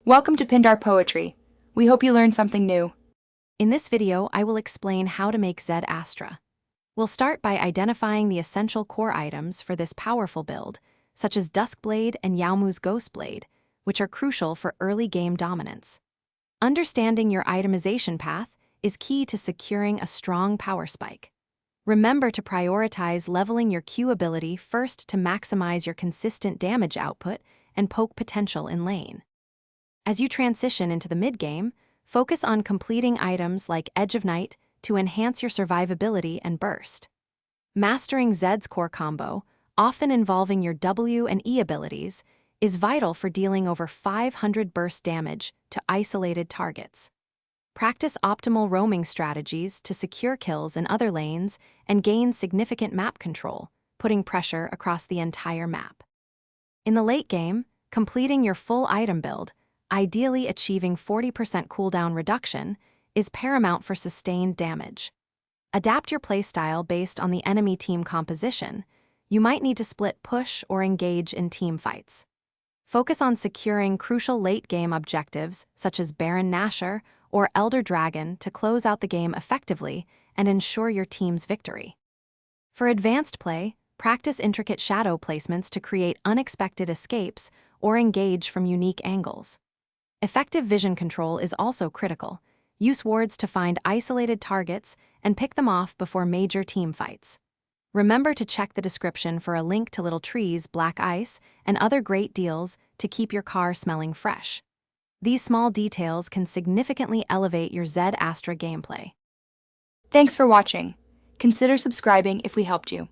Welcome to Pindar Poetry. We hope you learned something new. In this video, I will explain how to make Zed Astra. We'll start by identifying the essential core items for this powerful build, such as Duskblade and Yaomu's Ghostblade, which are crucial for early game dominance. Understanding your itemization path is key to securing a strong power spike. Remember to prioritize leveling your Q ability first to maximize your consistent damage output and poke potential in lane. As you transition into the mid-game, focus on completing items like Edge of Night to enhance your survivability and burst. Mastering Zed's core combo, often involving your W and E abilities, is vital for dealing over 500 burst damage to isolated targets. Practice optimal roaming strategies to secure kills in other lanes and gain significant map control, putting pressure across the entire map. In the late game, completing your full item build, ideally achieving 40% cooldown reduction, is paramount for sustained damage. Adapt your playstyle based on the enemy team composition. You might need to split push or engage in team fights. Focus on securing crucial late-game objectives such as Baron Nashor or Elder Dragon to close out the game effectively and ensure your team's victory. For advanced play, practice intricate shadow placements to create unexpected escapes or engage from unique angles. Effective vision control is also critical. Use wards to find isolated targets and pick them off before major team fights. Remember to check the description for a link to Little Tree's Black Ice and other great deals to keep your car smelling fresh. These small details can significantly elevate your Zed Astra gameplay. Thanks for watching. Consider subscribing if we helped you.